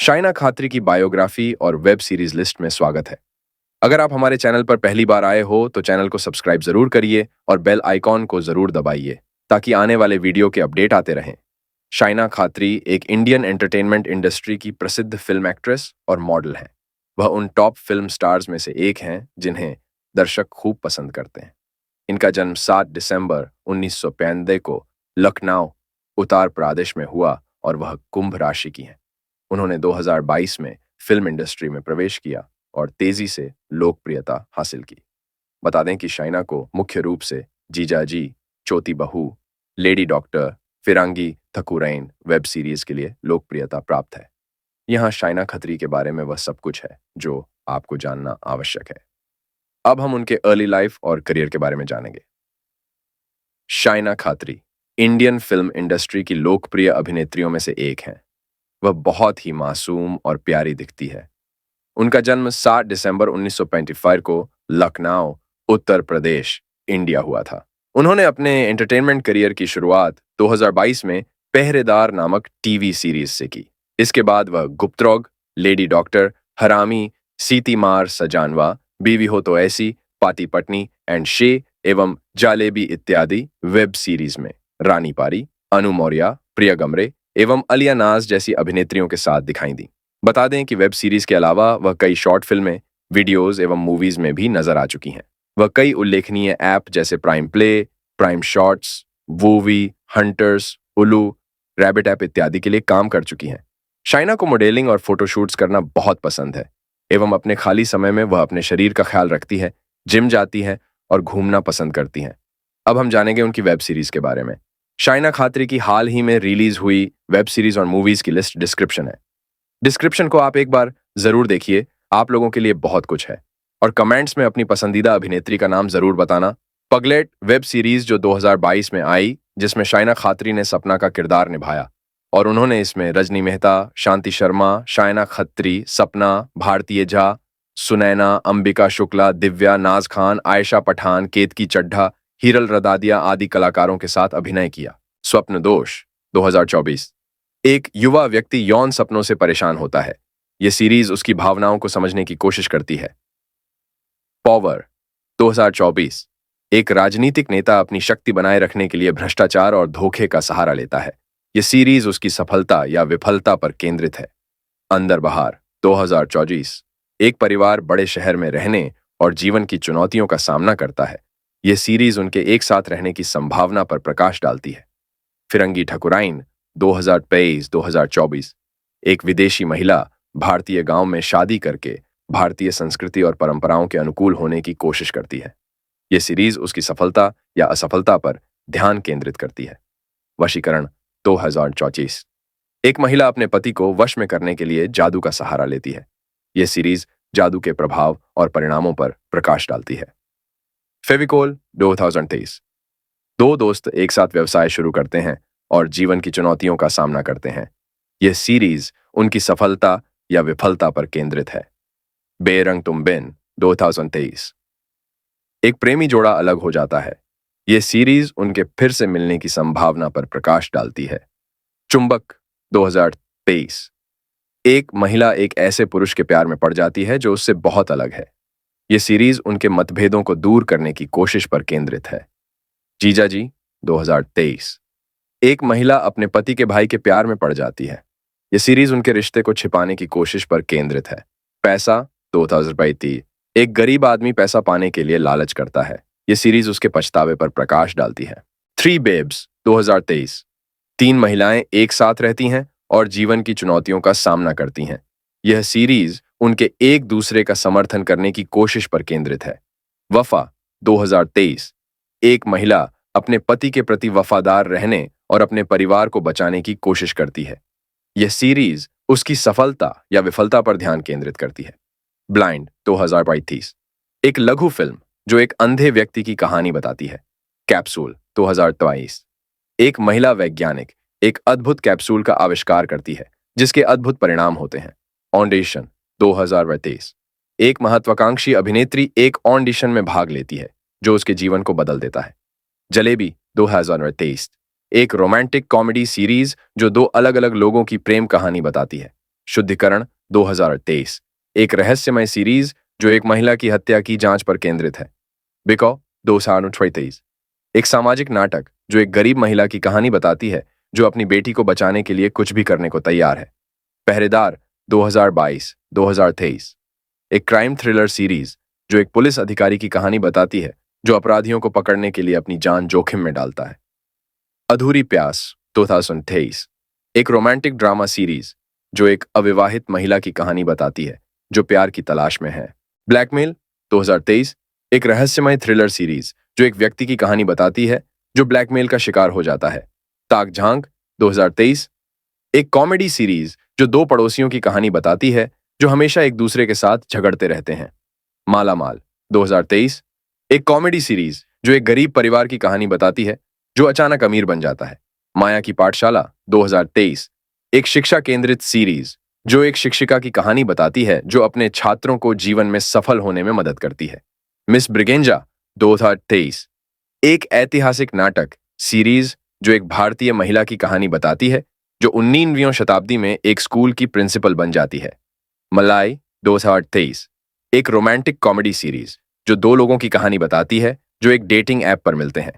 शाइना खात्री की बायोग्राफी और वेब सीरीज लिस्ट में स्वागत है। अगर आप हमारे चैनल पर पहली बार आए हो तो चैनल को सब्सक्राइब जरूर करिए और बेल आइकॉन को जरूर दबाइए ताकि आने वाले वीडियो के अपडेट आते रहें। शाइना खात्री एक इंडियन एंटरटेनमेंट इंडस्ट्री की प्रसिद्ध फिल्म एक्ट्रेस और मॉडल हैं। वह उन टॉप फिल्म स्टार्स में से एक हैं जिन्हें दर्शक खूब पसंद करते हैं। इनका जन्म 7 दिसंबर 1995 को लखनऊ, उत्तर प्रदेश में हुआ और वह कुंभ राशि की हैं। उन्होंने 2022 में फिल्म इंडस्ट्री में प्रवेश किया और तेजी से लोकप्रियता हासिल की। बता दें कि शाइना को मुख्य रूप से जीजाजी, चोटी बहू, लेडी डॉक्टर, फिरंगी ठकुरैन वेब सीरीज के लिए लोकप्रियता प्राप्त है। यहाँ शाइना खत्री के बारे में वह सब कुछ है जो आपको जानना आवश्यक है। अब हम उनके अर्ली लाइफ और करियर के बारे में जानेंगे। शाइना खात्री इंडियन फिल्म इंडस्ट्री की लोकप्रिय अभिनेत्रियों में से एक हैं। वह बहुत ही मासूम और प्यारी दिखती है। उनका जन्म 7 दिसंबर 1995 को लखनऊ, उत्तर प्रदेश, इंडिया हुआ था। उन्होंने अपने एंटरटेनमेंट करियर की शुरुआत 2022 में पहरेदार नामक टीवी सीरीज से की। इसके बाद वह गुप्तरोग, लेडी डॉक्टर, हरामी, सीती मार सजानवा, बीवी हो तो ऐसी, पाती पटनी एंड शे एवं जालेबी इत्यादि वेब सीरीज में रानी पारी, अनु मौर्य, प्रिया गमरे एवं अलिया नाज जैसी अभिनेत्रियों के साथ दिखाई दी। बता दें कि वेब सीरीज के अलावा वह कई शॉर्ट फिल्में, वीडियोज एवं मूवीज में भी नजर आ चुकी हैं। वह कई उल्लेखनीय ऐप जैसे Prime Play, Prime Shorts, Woovi, Hunters, Ullu, Rabbit app इत्यादि के लिए काम कर चुकी हैं। शाइना को मॉडलिंग और फोटोशूट्स करना बहुत पसंद है एवं अपने खाली समय में वह अपने शरीर का ख्याल रखती है, जिम जाती है और घूमना पसंद करती हैं। अब हम जानेंगे उनकी वेब सीरीज के बारे में। शाइना खात्री की हाल ही में रिलीज हुई वेब सीरीज और मूवीज की लिस्ट डिस्क्रिप्शन है। डिस्क्रिप्शन को आप एक बार जरूर देखिए, आप लोगों के लिए बहुत कुछ है। और कमेंट्स में अपनी पसंदीदा अभिनेत्री का नाम जरूर बताना। पगलेट वेब सीरीज जो 2022 में आई, जिसमें शाइना खात्री ने सपना का किरदार निभाया और उन्होंने इसमें रजनी मेहता, शांति शर्मा, शाइना खत्री, सपना, भारतीय झा, सुनैना, अंबिका शुक्ला, दिव्या, नाज खान, आयशा पठान, केतकी चड्ढा, हीरल रदादिया आदि कलाकारों के साथ अभिनय किया। स्वप्न दोष 2024 एक युवा व्यक्ति यौन सपनों से परेशान होता है। यह सीरीज उसकी भावनाओं को समझने की कोशिश करती है। पावर 2024 एक राजनीतिक नेता अपनी शक्ति बनाए रखने के लिए भ्रष्टाचार और धोखे का सहारा लेता है। यह सीरीज उसकी सफलता या विफलता पर केंद्रित है। अंदर बहार 2024 एक परिवार बड़े शहर में रहने और जीवन की चुनौतियों का सामना करता है। यह सीरीज उनके एक साथ रहने की संभावना पर प्रकाश डालती है। फिरंगी ठकुरैन 2023-2024 एक विदेशी महिला भारतीय गांव में शादी करके भारतीय संस्कृति और परंपराओं के अनुकूल होने की कोशिश करती है। यह सीरीज उसकी सफलता या असफलता पर ध्यान केंद्रित करती है। वशीकरण 2024 एक महिला अपने पति को वश में करने के लिए जादू का सहारा लेती है। यह सीरीज जादू के प्रभाव और परिणामों पर प्रकाश डालती है। फेविकोल 2023 दो दोस्त एक साथ व्यवसाय शुरू करते हैं और जीवन की चुनौतियों का सामना करते हैं। यह सीरीज उनकी सफलता या विफलता पर केंद्रित है। बेरंग तुम बिन 2023 एक प्रेमी जोड़ा अलग हो जाता है। यह सीरीज उनके फिर से मिलने की संभावना पर प्रकाश डालती है। चुंबक 2023 एक महिला एक ऐसे पुरुष के प्यार में पड़ जाती है जो उससे बहुत अलग है। यह सीरीज उनके मतभेदों को दूर करने की कोशिश पर केंद्रित है। जीजाजी 2023 एक महिला अपने पति के भाई के प्यार में पड़ जाती है। यह सीरीज उनके रिश्ते को छिपाने की कोशिश पर केंद्रित है। पैसा 2023 एक गरीब आदमी पैसा पाने के लिए लालच करता है। यह सीरीज उसके पछतावे पर प्रकाश डालती है। थ्री बेब्स 2023 तीन महिलाएं एक साथ रहती हैं और जीवन की चुनौतियों का सामना करती हैं। यह सीरीज उनके एक दूसरे का समर्थन करने की कोशिश पर केंद्रित है। वफा 2023 एक महिला अपने पति के प्रति वफादार रहने और अपने परिवार को बचाने की कोशिश करती है। यह सीरीज उसकी सफलता या विफलता पर ध्यान केंद्रित करती है। ब्लाइंड 2022 एक लघु फिल्म जो एक अंधे व्यक्ति की कहानी बताती है। कैप्सूल 2023 एक महिला वैज्ञानिक एक अद्भुत कैप्सूल का आविष्कार करती है जिसके अद्भुत परिणाम होते हैं। ऑडिशन 2023 एक महत्वाकांक्षी अभिनेत्री एक ऑडिशन में भाग लेती है जो उसके जीवन को बदल देता है। जलेबी 2023 एक रोमांटिक कॉमेडी सीरीज जो दो अलग अलग लोगों की प्रेम कहानी बताती है। शुद्धिकरण 2023, एक रहस्यमय सीरीज जो एक महिला की हत्या की जांच पर केंद्रित है। बिकॉ 2023, एक सामाजिक नाटक जो एक गरीब महिला की कहानी बताती है जो अपनी बेटी को बचाने के लिए कुछ भी करने को तैयार है। पहरेदार 2022-2023, एक क्राइम थ्रिलर सीरीज जो एक पुलिस अधिकारी की कहानी बताती है जो अपराधियों को पकड़ने के लिए अपनी जान जोखिम में डालता है। अधूरी प्यास 2023, एक रोमांटिक ड्रामा सीरीज जो एक अविवाहित महिला की कहानी बताती है जो प्यार की तलाश में है। ब्लैकमेल 2023, एक रहस्यमय थ्रिलर सीरीज जो एक व्यक्ति की कहानी बताती है जो ब्लैकमेल का शिकार हो जाता है। ताक झांक 2023, एक कॉमेडी सीरीज जो दो पड़ोसियों की कहानी बताती है जो हमेशा एक दूसरे के साथ झगड़ते रहते हैं। मालामाल 2023, एक कॉमेडी सीरीज जो एक गरीब परिवार की कहानी बताती है जो अचानक अमीर बन जाता है। माया की पाठशाला 2023, एक शिक्षा केंद्रित सीरीज जो एक शिक्षिका की कहानी बताती है जो अपने छात्रों को जीवन में सफल होने में मदद करती है। मिस ब्रिगेंजा 2023, एक ऐतिहासिक नाटक सीरीज जो एक भारतीय महिला की कहानी बताती है जो 19वीं शताब्दी में एक स्कूल की प्रिंसिपल बन जाती है। मलाई 2023, एक रोमांटिक कॉमेडी सीरीज जो दो लोगों की कहानी बताती है जो एक डेटिंग ऐप पर मिलते हैं।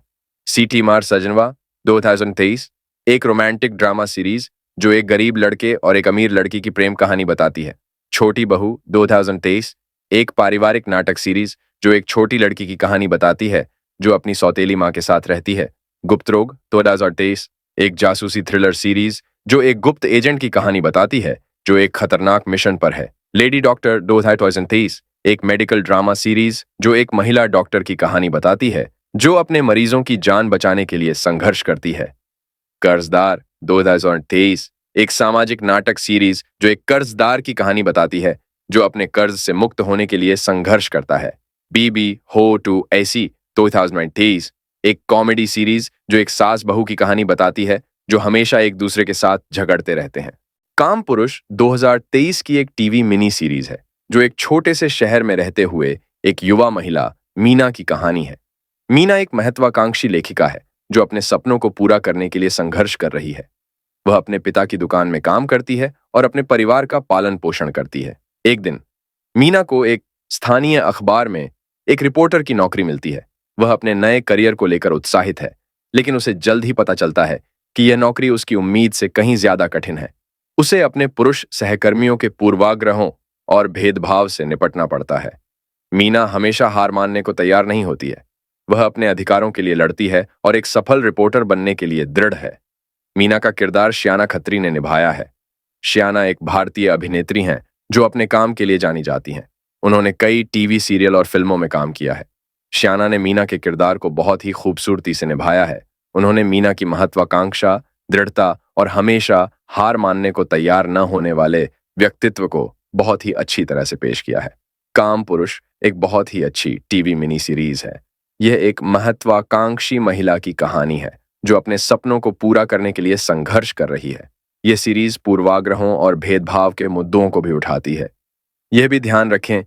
सीटी मार सजनवा 2023, एक रोमांटिक ड्रामा सीरीज जो एक गरीब लड़के और एक अमीर लड़की की प्रेम कहानी बताती है। छोटी बहू 2023, एक पारिवारिक नाटक सीरीज जो एक छोटी लड़की की कहानी बताती है जो अपनी सौतेली मां के साथ रहती है। गुप्त रोग 2023, एक जासूसी थ्रिलर सीरीज जो एक गुप्त एजेंट की कहानी बताती है जो एक खतरनाक मिशन पर है। लेडी डॉक्टर 2023, एक मेडिकल ड्रामा सीरीज जो एक महिला डॉक्टर की कहानी बताती है जो अपने मरीजों की जान बचाने के लिए संघर्ष करती है। कर्जदार 2023, एक सामाजिक नाटक सीरीज जो एक कर्जदार की कहानी बताती है जो अपने कर्ज से मुक्त होने के लिए संघर्ष करता है। बीबी हो टू ऐसी 2023, एक कॉमेडी सीरीज जो एक सास बहू की कहानी बताती है जो हमेशा एक दूसरे के साथ झगड़ते रहते हैं। काम पुरुष 2023 की एक टीवी मिनी सीरीज है जो एक छोटे से शहर में रहते हुए एक युवा महिला मीना की कहानी है। मीना एक महत्वाकांक्षी लेखिका है जो अपने सपनों को पूरा करने के लिए संघर्ष कर रही है। वह अपने पिता की दुकान में काम करती है और अपने परिवार का पालन पोषण करती है। एक दिन मीना को एक स्थानीय अखबार में एक रिपोर्टर की नौकरी मिलती है। वह अपने नए करियर को लेकर उत्साहित है, लेकिन उसे जल्द ही पता चलता है कि यह नौकरी उसकी उम्मीद से कहीं ज्यादा कठिन है। उसे अपने पुरुष सहकर्मियों के पूर्वाग्रहों और भेदभाव से निपटना पड़ता है। मीना हमेशा हार मानने को तैयार नहीं होती है। वह अपने अधिकारों के लिए लड़ती है और एक सफल रिपोर्टर बनने के लिए दृढ़ है। मीना का किरदार श्याना खत्री ने निभाया है। श्याना एक भारतीय अभिनेत्री हैं जो अपने काम के लिए जानी जाती हैं। उन्होंने कई टीवी सीरियल और फिल्मों में काम किया है। श्याना ने मीना के किरदार को बहुत ही खूबसूरती से निभाया है। उन्होंने मीना की महत्वाकांक्षा, दृढ़ता और हमेशा हार मानने को तैयार न होने वाले व्यक्तित्व को बहुत ही अच्छी तरह से पेश किया है। काम पुरुष एक बहुत ही अच्छी टीवी मिनी सीरीज है। यह एक महत्वाकांक्षी महिला की कहानी है जो अपने सपनों को पूरा करने के लिए संघर्ष कर रही है। यह सीरीज पूर्वाग्रहों और भेदभाव के मुद्दों को भी उठाती है। यह भी ध्यान रखें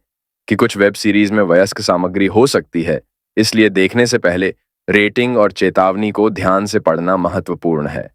कि कुछ वेब सीरीज में वयस्क सामग्री हो सकती है, इसलिए देखने से पहले रेटिंग और चेतावनी को ध्यान से पढ़ना महत्वपूर्ण है।